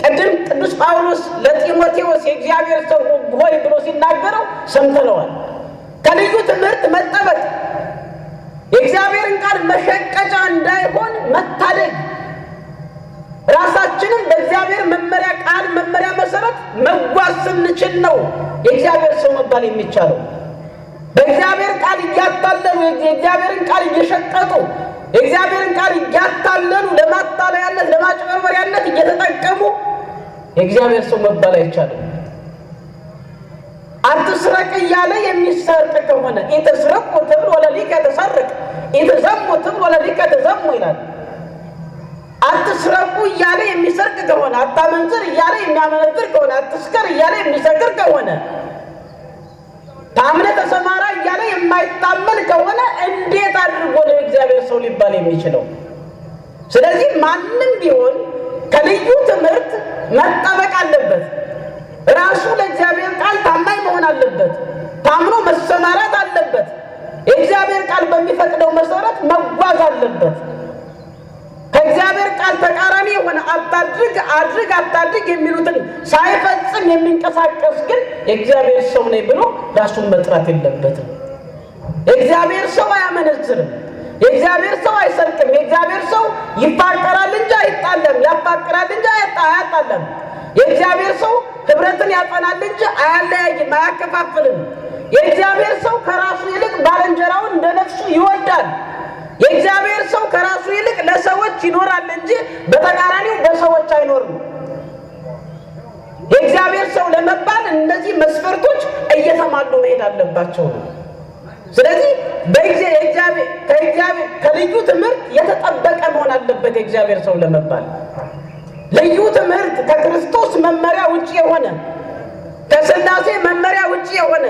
ቅድም ቅዱስ ጳውሎስ ለጢሞቴዎስ የእግዚአብሔር ሰው ሆይ ብሎ ሲናገረው ሰምተነዋል። ከልዩ ትምህርት መጠበቅ፣ የእግዚአብሔርን ቃል መሸቀጫ እንዳይሆን መታደግ፣ ራሳችንን በእግዚአብሔር መመሪያ ቃል መመሪያ መሰረት መጓዝ ስንችል ነው የእግዚአብሔር ሰው መባል የሚቻለው። በእግዚአብሔር ቃል እያታለሉ የእግዚአብሔርን ቃል እየሸቀጡ የእግዚአብሔርን ቃል እያታለሉ ለማታለያነት ለማጭበርበሪያነት እየተጠቀሙ የእግዚአብሔር ሰው መባል አይቻልም። አትስረቅ እያለ የሚሰርቅ ከሆነ ኢትስረቁ ትብል ወለሊከ ተሰርቅ ኢትዘሙ ትብል ወለሊከ ተዘሙ ይላል። አትስረቁ እያለ የሚሰርቅ ከሆነ፣ አታመንዝር እያለ የሚያመነዝር ከሆነ፣ አትስከር እያለ የሚሰክር ከሆነ፣ ታምነ ተሰማራ እያለ የማይታመን ከሆነ እንዴት አድርጎ ነው እግዚአብሔር ሰው ሊባል የሚችለው? ስለዚህ ማንም ቢሆን ከልዩ ትምህርት መጠበቅ አለበት። ራሱ ለእግዚአብሔር ቃል ታማኝ መሆን አለበት። ታምኖ መሰማራት አለበት። የእግዚአብሔር ቃል በሚፈቅደው መሰረት መጓዝ አለበት። ከእግዚአብሔር ቃል ተቃራኒ የሆነ አታድርግ፣ አድርግ፣ አታድርግ የሚሉትን ሳይፈጽም የሚንቀሳቀስ ግን የእግዚአብሔር ሰው ነኝ ብሎ ራሱን መጥራት የለበትም። የእግዚአብሔር ሰው አያመነዝርም። የእግዚአብሔር ሰው አይሰርቅም። የእግዚአብሔር ሰው ይፋቀራል እንጂ አይጣለም፣ ያፋቅራል እንጂ አያጣለም። የእግዚአብሔር ሰው ህብረትን ያጸናል እንጂ አያለያይም፣ አያከፋፍልም። የእግዚአብሔር ሰው ከራሱ ይልቅ ባልንጀራውን እንደ ነፍሱ ይወዳል። የእግዚአብሔር ሰው ከራሱ ይልቅ ለሰዎች ይኖራል እንጂ በተቃራኒው በሰዎች አይኖርም። የእግዚአብሔር ሰው ለመባል እነዚህ መስፈርቶች እየተሟሉ መሄድ አለባቸው ነው። ስለዚህ ከልዩ ትምህርት የተጠበቀ መሆን አለበት የእግዚአብሔር ሰው ለመባል። ልዩ ትምህርት ከክርስቶስ መመሪያ ውጪ የሆነ ከሥላሴ መመሪያ ውጪ የሆነ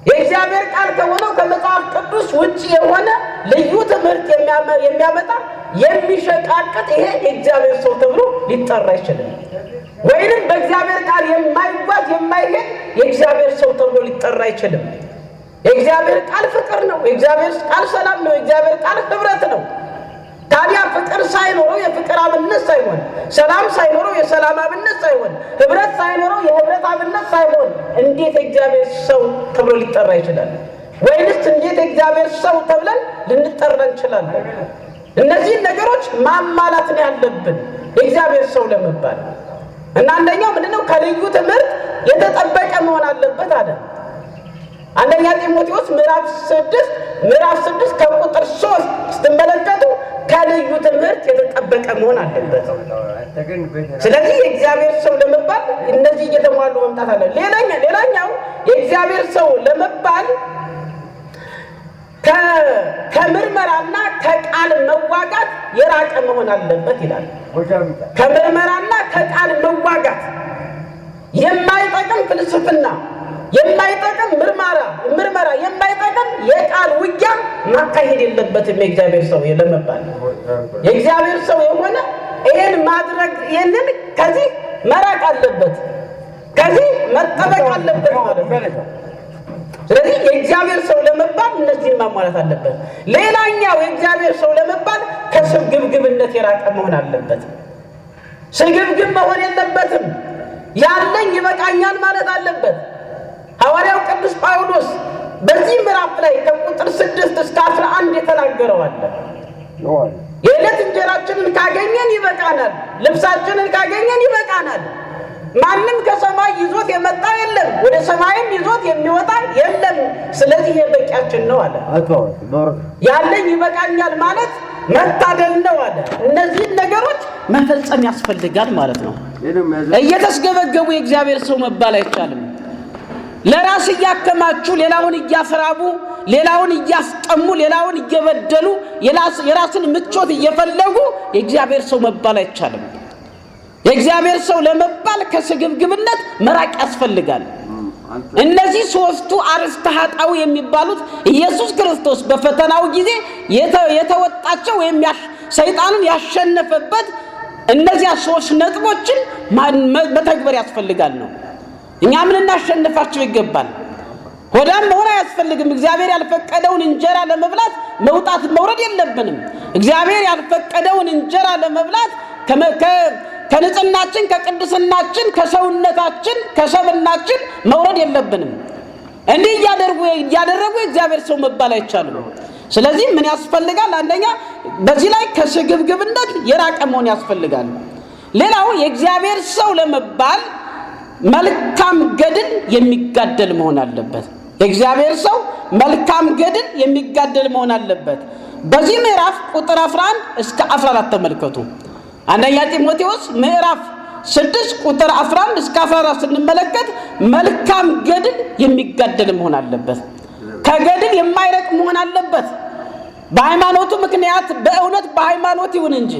የእግዚአብሔር ቃል ከሆነው ከመጽሐፍ ቅዱስ ውጪ የሆነ ልዩ ትምህርት የሚያመጣ የሚሸቃቅጥ ይሄ የእግዚአብሔር ሰው ተብሎ ሊጠራ አይችልም። ወይንም በእግዚአብሔር ቃል የማይጓዝ የማይሄድ የእግዚአብሔር ሰው ተብሎ ሊጠራ አይችልም። የእግዚአብሔር ቃል ፍቅር ነው። የእግዚአብሔር ቃል ሰላም ነው። የእግዚአብሔር ቃል ህብረት ነው። ታዲያ ፍቅር ሳይኖረው የፍቅር አብነት ሳይሆን፣ ሰላም ሳይኖረው የሰላም አብነት ሳይሆን፣ ህብረት ሳይኖረው የህብረት አብነት ሳይሆን እንዴት የእግዚአብሔር ሰው ተብሎ ሊጠራ ይችላል? ወይንስ እንዴት የእግዚአብሔር ሰው ተብለን ልንጠራ እንችላለን? እነዚህን ነገሮች ማሟላት ነው ያለብን የእግዚአብሔር ሰው ለመባል። እና አንደኛው ምንድነው? ከልዩ ትምህርት የተጠበቀ መሆን አለበት አለ። አንደኛ ጢሞቴዎስ ምዕራፍ 6 ከቁጥር 3 ስትመለከቱ ከልዩ ትምህርት የተጠበቀ መሆን አለበት። ስለዚህ የእግዚአብሔር ሰው ለመባል እነዚህ እየተሟሉ መምጣት አለ። ሌላኛው የእግዚአብሔር ሰው ለመባል ከምርመራና ከቃል መዋጋት የራቀ መሆን አለበት ይላል። ከምርመራና ከቃል መዋጋት የማይጠቅም ፍልስፍና፣ የማይጠቅም ምርመራ፣ የማይጠቅም የቃል ውጊያ ማካሄድ የለበትም የእግዚአብሔር ሰው ለመባል። የእግዚአብሔር ሰው የሆነ ይህንን ከዚህ መራቅ አለበት፣ ከዚህ መጠበቅ አለበት ማለት ነው። ስለዚህ የእግዚአብሔር ሰው ለመባል እነዚህን ማሟላት አለበት። ሌላኛው የእግዚአብሔር ሰው ለመባል ከስግብግብነት የራቀ መሆን አለበት። ስግብግብ መሆን የለበትም። ያለኝ ይበቃኛል ማለት አለበት። ሐዋርያው ቅዱስ ጳውሎስ በዚህ ምዕራፍ ላይ ከቁጥር 6 እስከ 11 የተናገረው አለ። የዕለት እንጀራችንን ካገኘን ይበቃናል፣ ልብሳችንን ካገኘን ይበቃናል። ማንም ከሰማይ ይዞት የመጣ የለም፣ ወደ ሰማይም ይዞት የሚወጣ የለም። ስለዚህ የበቂያችን ነው አለ። ያለኝ ይበቃኛል ማለት መታደል ነው አለ። እነዚህን ነገሮች መፈጸም ያስፈልጋል ማለት ነው። እየተስገበገቡ የእግዚአብሔር ሰው መባል አይቻልም። ለራስ እያከማቹ ሌላውን እያፈራቡ ሌላውን እያስጠሙ ሌላውን እየበደሉ የራስን ምቾት እየፈለጉ የእግዚአብሔር ሰው መባል አይቻልም። የእግዚአብሔር ሰው ለመባል ከስግብግብነት መራቅ ያስፈልጋል። እነዚህ ሶስቱ አርእስተ ኃጣውእ የሚባሉት ኢየሱስ ክርስቶስ በፈተናው ጊዜ የተወጣቸው ወይም ሰይጣንን ያሸነፈበት እነዚያ ሶስት ነጥቦችን መተግበር ያስፈልጋል ነው። እኛ ምን እናሸንፋቸው ይገባል። ሆዳም መሆን አያስፈልግም። እግዚአብሔር ያልፈቀደውን እንጀራ ለመብላት መውጣት መውረድ የለብንም። እግዚአብሔር ያልፈቀደውን እንጀራ ለመብላት ከንጽህናችን ከቅድስናችን ከሰውነታችን ከሰብናችን መውረድ የለብንም። እንዲህ እያደረጉ የእግዚአብሔር ሰው መባል አይቻልም። ስለዚህ ምን ያስፈልጋል? አንደኛ በዚህ ላይ ከስግብግብነት የራቀ መሆን ያስፈልጋል። ሌላው የእግዚአብሔር ሰው ለመባል መልካም ገድል የሚጋደል መሆን አለበት። የእግዚአብሔር ሰው መልካም ገድል የሚጋደል መሆን አለበት። በዚህ ምዕራፍ ቁጥር 11 እስከ 14 ተመልከቱ። አንደኛ ጢሞቴዎስ ምዕራፍ 6 ቁጥር 11 እስከ 14 ስንመለከት መልካም ገድል የሚጋደል መሆን አለበት። ከገድል የማይረቅ መሆን አለበት። በሃይማኖቱ ምክንያት በእውነት በሃይማኖት ይሁን እንጂ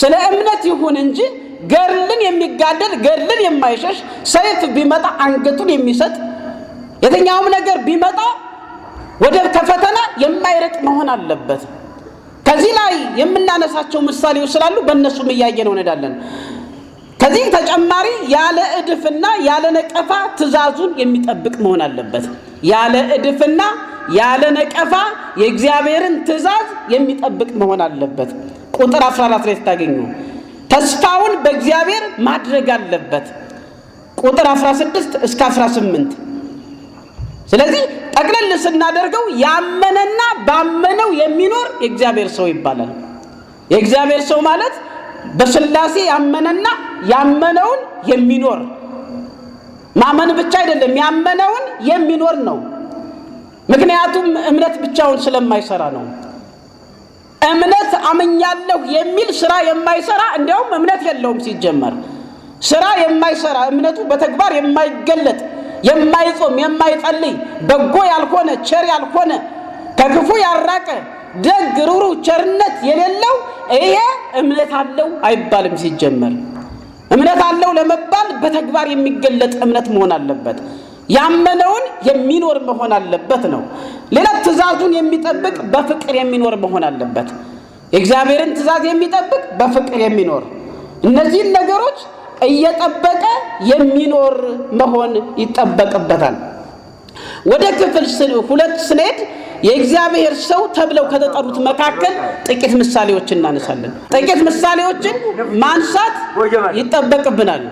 ስለ እምነት ይሁን እንጂ ገድልን የሚጋደል ገድልን የማይሸሽ ሰይፍ ቢመጣ አንገቱን የሚሰጥ የትኛውም ነገር ቢመጣ ወደ ከፈተና የማይረቅ መሆን አለበት። ከዚህ ላይ የምናነሳቸው ምሳሌዎች ስላሉ በእነሱም እያየነው እንሄዳለን። ከዚህ ተጨማሪ ያለ እድፍና ያለ ነቀፋ ትእዛዙን የሚጠብቅ መሆን አለበት። ያለ እድፍና ያለ ነቀፋ የእግዚአብሔርን ትእዛዝ የሚጠብቅ መሆን አለበት። ቁጥር 14 ላይ ታገኙ። ተስፋውን በእግዚአብሔር ማድረግ አለበት። ቁጥር 16 እስከ 18። ስለዚህ ጠቅለል ስናደርገው ያመነና ባመነው የሚኖር የእግዚአብሔር ሰው ይባላል። የእግዚአብሔር ሰው ማለት በስላሴ ያመነና ያመነውን የሚኖር ማመን ብቻ አይደለም፣ ያመነውን የሚኖር ነው። ምክንያቱም እምነት ብቻውን ስለማይሰራ ነው። እምነት አመኛለሁ የሚል ስራ የማይሰራ እንዲያውም እምነት የለውም። ሲጀመር ስራ የማይሰራ እምነቱ በተግባር የማይገለጥ የማይጾም የማይጸልይ በጎ ያልሆነ ቸር ያልሆነ ከክፉ ያራቀ ደግ ሩሩ ቸርነት የሌለው ይሄ እምነት አለው አይባልም። ሲጀመር እምነት አለው ለመባል በተግባር የሚገለጥ እምነት መሆን አለበት። ያመነውን የሚኖር መሆን አለበት ነው። ሌላ ትእዛዙን የሚጠብቅ በፍቅር የሚኖር መሆን አለበት። የእግዚአብሔርን ትእዛዝ የሚጠብቅ በፍቅር የሚኖር እነዚህን ነገሮች እየጠበቀ የሚኖር መሆን ይጠበቅበታል። ወደ ክፍል 2 ስንሄድ የእግዚአብሔር ሰው ተብለው ከተጠሩት መካከል ጥቂት ምሳሌዎችን እናነሳለን። ጥቂት ምሳሌዎችን ማንሳት ይጠበቅብናል።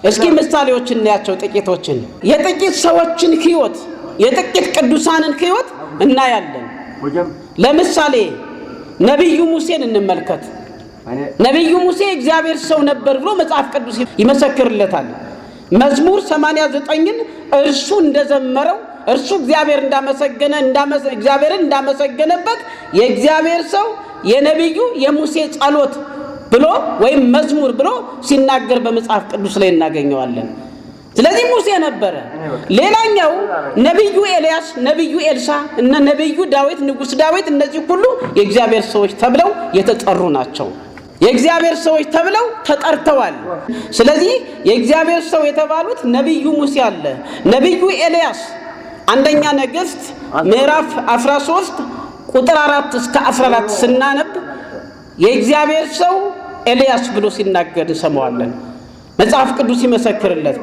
እስኪ ምሳሌዎችን እናያቸው። ጥቂቶችን የጥቂት ሰዎችን ሕይወት የጥቂት ቅዱሳንን ሕይወት እናያለን። ለምሳሌ ነቢዩ ሙሴን እንመልከት። ነቢዩ ሙሴ እግዚአብሔር ሰው ነበር ብሎ መጽሐፍ ቅዱስ ይመሰክርለታል። መዝሙር 89ን እርሱ እንደዘመረው እርሱ እግዚአብሔር እግዚአብሔርን እንዳመሰገነበት የእግዚአብሔር ሰው የነቢዩ የሙሴ ጸሎት ብሎ ወይም መዝሙር ብሎ ሲናገር በመጽሐፍ ቅዱስ ላይ እናገኘዋለን። ስለዚህ ሙሴ ነበረ። ሌላኛው ነቢዩ ኤልያስ፣ ነቢዩ ኤልሳ እና ነቢዩ ዳዊት ንጉሥ ዳዊት እነዚህ ሁሉ የእግዚአብሔር ሰዎች ተብለው የተጠሩ ናቸው። የእግዚአብሔር ሰዎች ተብለው ተጠርተዋል። ስለዚህ የእግዚአብሔር ሰው የተባሉት ነቢዩ ሙሴ አለ፣ ነቢዩ ኤልያስ አንደኛ ነገሥት ምዕራፍ 13 ቁጥር 4 እስከ 14 ስናነብ የእግዚአብሔር ሰው ኤልያስ ብሎ ሲናገር እንሰማዋለን። መጽሐፍ ቅዱስ ይመሰክርለት።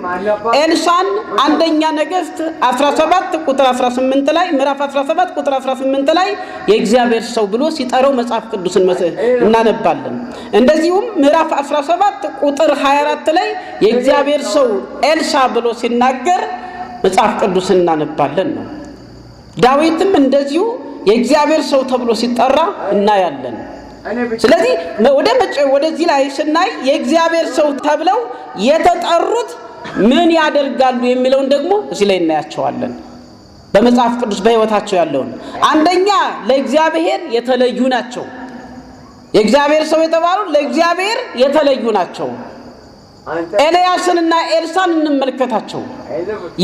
ኤልሳን አንደኛ ነገሥት 17 ቁጥር 18 ላይ ምዕራፍ 17 ቁጥር 18 ላይ የእግዚአብሔር ሰው ብሎ ሲጠራው መጽሐፍ ቅዱስን እናነባለን። እንደዚሁም ምዕራፍ 17 ቁጥር 24 ላይ የእግዚአብሔር ሰው ኤልሳ ብሎ ሲናገር መጽሐፍ ቅዱስን እናነባለን ነው። ዳዊትም እንደዚሁ የእግዚአብሔር ሰው ተብሎ ሲጠራ እናያለን። ስለዚህ ወደዚህ ላይ ስናይ የእግዚአብሔር ሰው ተብለው የተጠሩት ምን ያደርጋሉ የሚለውን ደግሞ እዚህ ላይ እናያቸዋለን። በመጽሐፍ ቅዱስ በሕይወታቸው ያለውን አንደኛ ለእግዚአብሔር የተለዩ ናቸው። የእግዚአብሔር ሰው የተባሉ ለእግዚአብሔር የተለዩ ናቸው። ኤልያስንና ኤልሳን እንመልከታቸው።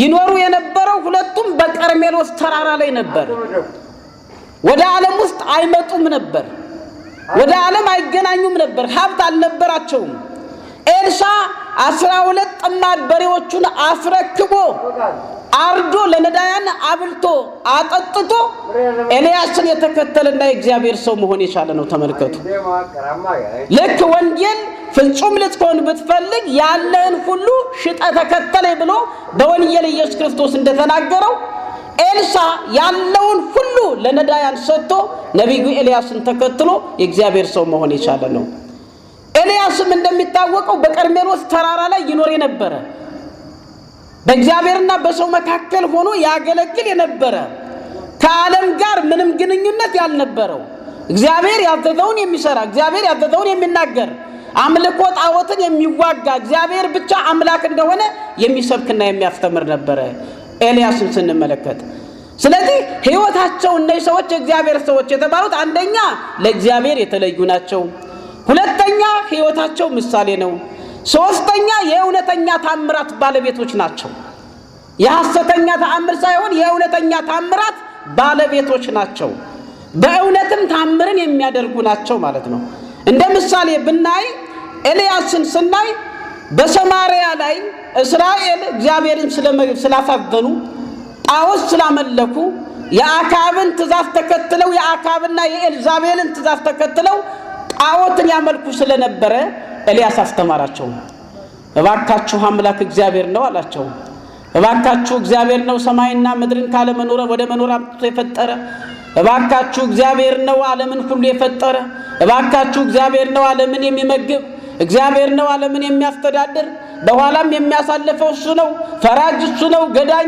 ይኖሩ የነበረው ሁለቱም በቀርሜሎስ ተራራ ላይ ነበር። ወደ ዓለም ውስጥ አይመጡም ነበር። ወደ ዓለም አይገናኙም ነበር። ሀብት አልነበራቸውም። ኤልሳ 12 ጥማድ በሬዎቹን አስረክቦ አርዶ ለነዳያን አብልቶ አጠጥቶ ኤልያስን የተከተለና የእግዚአብሔር ሰው መሆን የቻለ ነው። ተመልከቱ። ልክ ወንጌል ፍጹም ልትሆን ብትፈልግ ያለህን ሁሉ ሽጠ ተከተለኝ ብሎ በወንጌል ኢየሱስ ክርስቶስ እንደተናገረው ኤልሳ ያለውን ሁሉ ለነዳያን ሰጥቶ ነቢዩ ኤልያስን ተከትሎ የእግዚአብሔር ሰው መሆን የቻለ ነው። ኤልያስም እንደሚታወቀው በቀርሜሎስ ተራራ ላይ ይኖር የነበረ በእግዚአብሔርና በሰው መካከል ሆኖ ያገለግል የነበረ ከዓለም ጋር ምንም ግንኙነት ያልነበረው እግዚአብሔር ያዘዘውን የሚሰራ እግዚአብሔር ያዘዘውን የሚናገር አምልኮ ጣዖትን የሚዋጋ እግዚአብሔር ብቻ አምላክ እንደሆነ የሚሰብክና የሚያስተምር ነበረ ኤልያስን ስንመለከት። ስለዚህ ሕይወታቸው እነዚህ ሰዎች የእግዚአብሔር ሰዎች የተባሉት አንደኛ ለእግዚአብሔር የተለዩ ናቸው። ሁለተኛ ሕይወታቸው ምሳሌ ነው። ሶስተኛ የእውነተኛ ታምራት ባለቤቶች ናቸው። የሐሰተኛ ተአምር ሳይሆን የእውነተኛ ታምራት ባለቤቶች ናቸው። በእውነትም ታምርን የሚያደርጉ ናቸው ማለት ነው። እንደ ምሳሌ ብናይ ኤልያስን ስናይ በሰማርያ ላይ እስራኤል እግዚአብሔርን ስላሳዘኑ ጣዖት ስላመለኩ የአካብን ትእዛዝ ተከትለው የአካብና የኤልዛቤልን ትእዛዝ ተከትለው ጣዖትን ያመልኩ ስለነበረ ኤልያስ አስተማራቸው። እባካችሁ አምላክ እግዚአብሔር ነው አላቸው። እባካችሁ እግዚአብሔር ነው ሰማይና ምድርን ካለመኖር ወደ መኖር አምጥቶ የፈጠረ። እባካችሁ እግዚአብሔር ነው ዓለምን ሁሉ የፈጠረ። እባካችሁ እግዚአብሔር ነው ዓለምን የሚመግብ። እግዚአብሔር ነው ዓለምን የሚያስተዳድር። በኋላም የሚያሳልፈው እሱ ነው። ፈራጅ እሱ ነው። ገዳይ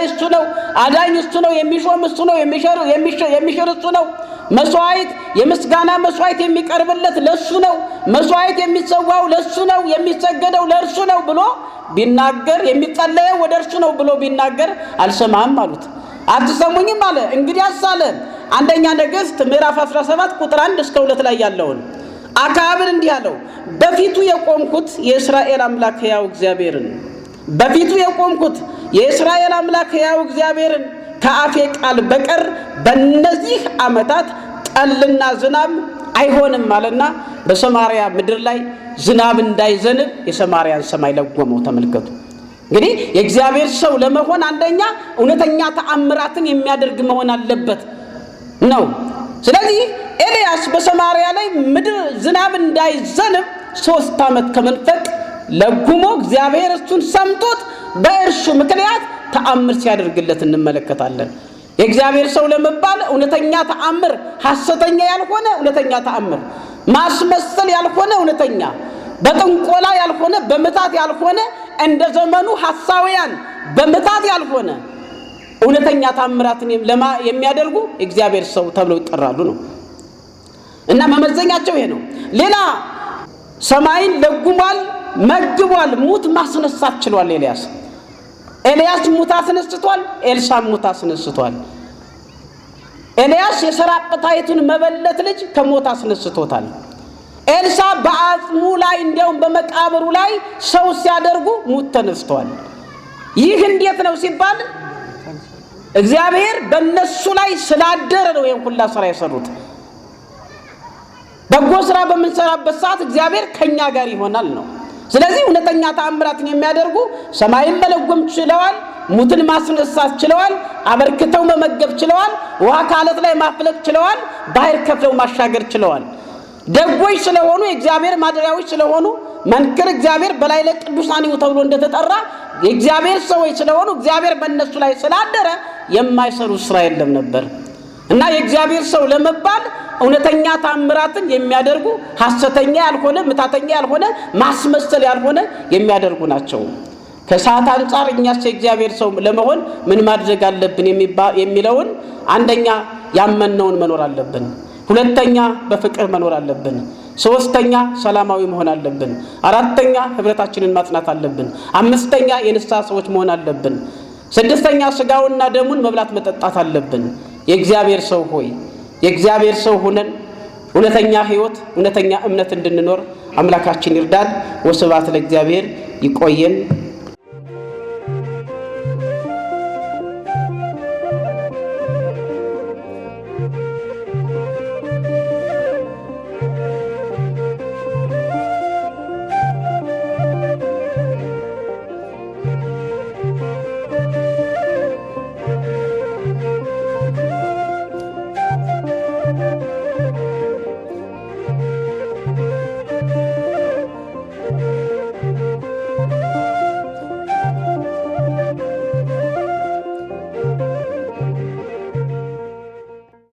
እሱ ነው። አዳኝ እሱ ነው። የሚሾም እሱ ነው። የሚሽር እሱ ነው። መስዋዕት የምስጋና መስዋዕት የሚቀርብለት ለሱ ነው። መስዋዕት የሚሰዋው ለሱ ነው። የሚሰገደው ለእርሱ ነው ብሎ ቢናገር የሚጸለየው ወደ እርሱ ነው ብሎ ቢናገር አልሰማህም አሉት። አትሰሙኝም አለ። እንግዲያስ አለ አንደኛ ነገሥት ምዕራፍ 17 ቁጥር 1 እስከ 2 ላይ ያለውን አክዓብን እንዲህ አለው፣ በፊቱ የቆምኩት የእስራኤል አምላክ ሕያው እግዚአብሔርን በፊቱ የቆምኩት የእስራኤል አምላክ ሕያው እግዚአብሔርን ከአፌ ቃል በቀር በእነዚህ ዓመታት ጠልና ዝናብ አይሆንም አለና በሰማርያ ምድር ላይ ዝናብ እንዳይዘንብ የሰማርያን ሰማይ ለጎመው። ተመልከቱ እንግዲህ የእግዚአብሔር ሰው ለመሆን አንደኛ እውነተኛ ተአምራትን የሚያደርግ መሆን አለበት ነው። ስለዚህ ኤልያስ በሰማርያ ላይ ምድር ዝናብ እንዳይዘንብ 3 ዓመት ከመንፈቅ ለጉሞ እግዚአብሔር እሱን ሰምቶት በእርሱ ምክንያት ተአምር ሲያደርግለት እንመለከታለን። የእግዚአብሔር ሰው ለመባል እውነተኛ ተአምር፣ ሐሰተኛ ያልሆነ እውነተኛ ተአምር፣ ማስመሰል ያልሆነ እውነተኛ፣ በጥንቆላ ያልሆነ በምታት ያልሆነ እንደ ዘመኑ ሐሳውያን በምታት ያልሆነ እውነተኛ ተአምራትን የሚያደርጉ እግዚአብሔር ሰው ተብለው ይጠራሉ ነው እና መመዘኛቸው ይሄ ነው። ሌላ ሰማይን ለጉሟል፣ መግቧል፣ ሙት ማስነሳት ችሏል። ኤልያስ ሙት አስነስቷል። ኤልሳ ሙት አስነስቷል። ኤልያስ የሰራጵታይቱን መበለት ልጅ ከሞት አስነስቶታል። ኤልሳ በአጽሙ ላይ እንዲያውም በመቃብሩ ላይ ሰው ሲያደርጉ ሙት ተነስቷል። ይህ እንዴት ነው ሲባል እግዚአብሔር በእነሱ ላይ ስላደረ ነው ይሄን ሁሉ ስራ የሰሩት። በጎ ስራ በምንሰራበት ሰዓት እግዚአብሔር ከኛ ጋር ይሆናል ነው። ስለዚህ እውነተኛ ተአምራትን የሚያደርጉ ሰማይን መለጎም ችለዋል፣ ሙትን ማስነሳት ችለዋል፣ አበርክተው መመገብ ችለዋል፣ ውሃ ከዓለት ላይ ማፍለቅ ችለዋል፣ ባህር ከፍለው ማሻገር ችለዋል። ደጎች ስለሆኑ የእግዚአብሔር ማደሪያዎች ስለሆኑ መንክር እግዚአብሔር በላይ ለቅዱሳን ተብሎ እንደተጠራ የእግዚአብሔር ሰዎች ስለሆኑ እግዚአብሔር በእነሱ ላይ ስላደረ የማይሰሩ ስራ የለም ነበር እና የእግዚአብሔር ሰው ለመባል እውነተኛ ተአምራትን የሚያደርጉ ሐሰተኛ ያልሆነ ምታተኛ ያልሆነ ማስመሰል ያልሆነ የሚያደርጉ ናቸው። ከሰዓት አንፃር እኛስ የእግዚአብሔር ሰው ለመሆን ምን ማድረግ አለብን የሚለውን አንደኛ ያመነውን መኖር አለብን። ሁለተኛ በፍቅር መኖር አለብን። ሶስተኛ ሰላማዊ መሆን አለብን። አራተኛ ህብረታችንን ማጽናት አለብን። አምስተኛ የንስሐ ሰዎች መሆን አለብን። ስድስተኛ ስጋውና ደሙን መብላት መጠጣት አለብን። የእግዚአብሔር ሰው ሆይ የእግዚአብሔር ሰው ሆነን እውነተኛ ህይወት እውነተኛ እምነት እንድንኖር አምላካችን ይርዳን። ወስብሐት ለእግዚአብሔር። ይቆየን።